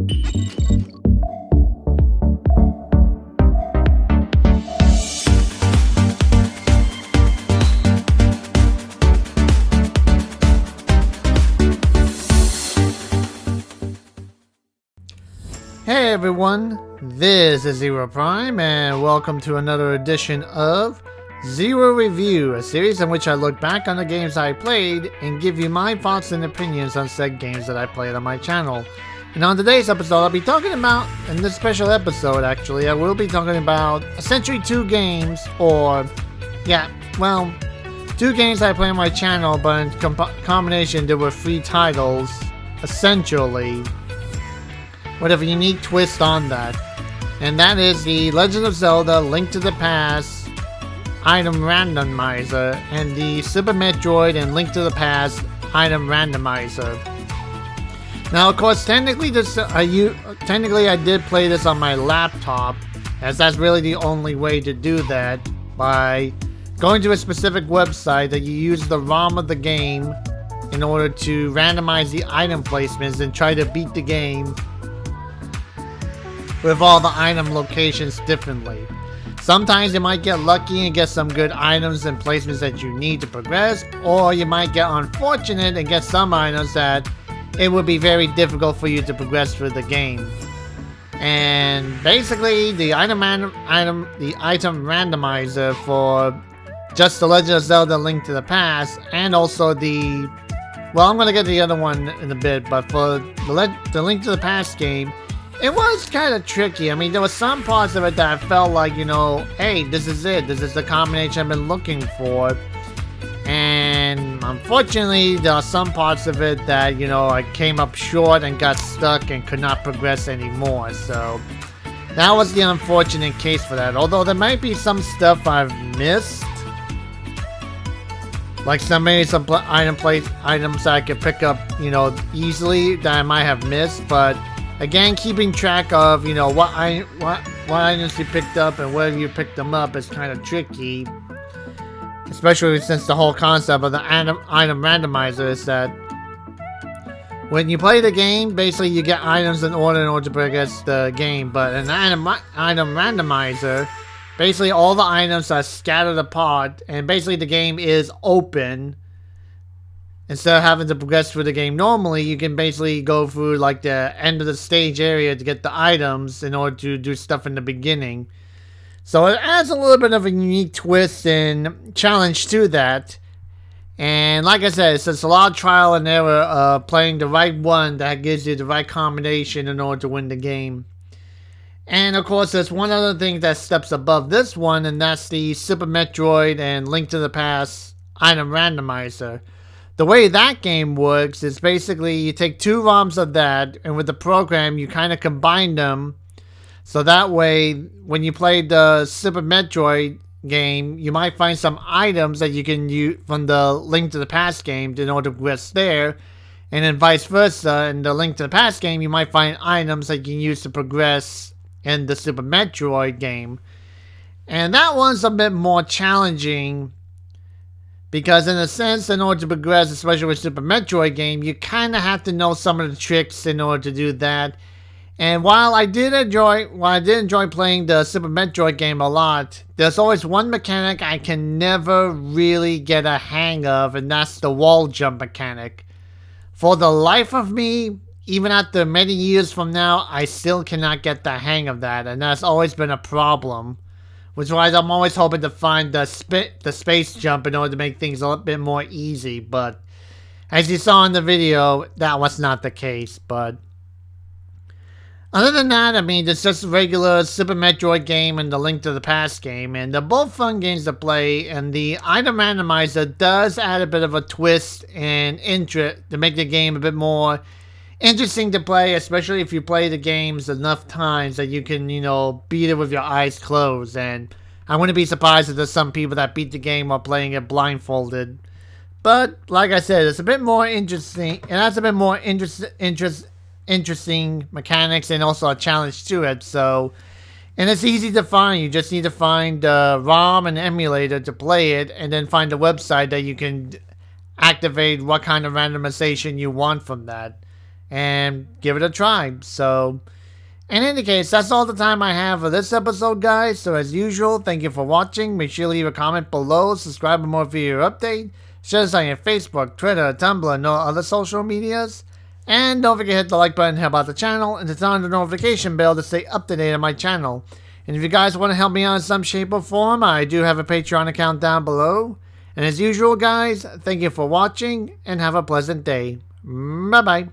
Hey everyone, this is Zero Prime and welcome to another edition of Zero Review, a series in which I look back on the games I played and give you my thoughts and opinions on said games that I played on my channel. And on today's episode, I'll be talking about, in this special episode actually, I will be talking about essentially two games, or, yeah, well, two games I play on my channel, but in combination there were three titles, essentially, with a unique twist on that. And that is the Legend of Zelda Link to the Past Item Randomizer and the Super Metroid and Link to the Past Item Randomizer. Now, of course, technically I did play this on my laptop, as that's really the only way to do that, by going to a specific website that you use the ROM of the game in order to randomize the item placements and try to beat the game with all the item locations differently. Sometimes you might get lucky and get some good items and placements that you need to progress, or you might get unfortunate and get some items that it would be very difficult for you to progress through the game. And basically, the item randomizer for just the Legend of Zelda Link to the Past, and also the, well, I'm gonna get to the other one in a bit, but for the Link to the Past game, it was kind of tricky. I mean, there were some parts of it that I felt like, you know, hey, this is it. This is the combination I've been looking for. And unfortunately, there are some parts of it that, you know, I came up short and got stuck and could not progress anymore. So that was the unfortunate case for that. Although there might be some stuff I've missed, like maybe some items I could pick up, you know, easily that I might have missed. But again, keeping track of, you know, what items you picked up and where you picked them up is kind of tricky. Especially since the whole concept of the item randomizer is that when you play the game, basically you get items in order to progress the game. But an item randomizer, basically all the items are scattered apart, and basically the game is open. Instead of having to progress through the game normally, you can basically go through like the end of the stage area to get the items in order to do stuff in the beginning. So it adds a little bit of a unique twist and challenge to that. And like I said, it's just a lot of trial and error of playing the right one that gives you the right combination in order to win the game. And of course, there's one other thing that steps above this one, and that's the Super Metroid and Link to the Past Item Randomizer. The way that game works is basically you take two ROMs of that, and with the program you kind of combine them, so that way when you play the Super Metroid game, you might find some items that you can use from the Link to the Past game in order to progress there, and then vice versa. In the Link to the Past game, you might find items that you can use to progress in the Super Metroid game. And that one's a bit more challenging, because in a sense, in order to progress, especially with Super Metroid game, you kind of have to know some of the tricks in order to do that. And while I did enjoy playing the Super Metroid game a lot, there's always one mechanic I can never really get a hang of, and that's the wall jump mechanic. For the life of me, even after many years from now, I still cannot get the hang of that, and that's always been a problem. Which is why I'm always hoping to find the space jump in order to make things a little bit more easy. But as you saw in the video, that was not the case. But other than that, I mean, it's just a regular Super Metroid game and the Link to the Past game. And they're both fun games to play. And the Item Randomizer does add a bit of a twist and interest to make the game a bit more interesting to play, especially if you play the games enough times that you can, you know, beat it with your eyes closed. And I wouldn't be surprised if there's some people that beat the game while playing it blindfolded. But like I said, it's a bit more interesting. It has a bit more interesting mechanics and also a challenge to it. So, and it's easy to find. You just need to find the ROM and emulator to play it, and then find a website that you can activate what kind of randomization you want from that. and give it a try. So, in any case, that's all the time I have for this episode, guys. So as usual, thank you for watching. Make sure you leave a comment below, subscribe for more video update, share this on your Facebook, Twitter, Tumblr, and all other social medias. And don't forget to hit the like button, help out the channel, and to turn on the notification bell to stay up to date on my channel. And if you guys want to help me out in some shape or form, I do have a Patreon account down below. And as usual, guys, thank you for watching, and have a pleasant day. Bye-bye.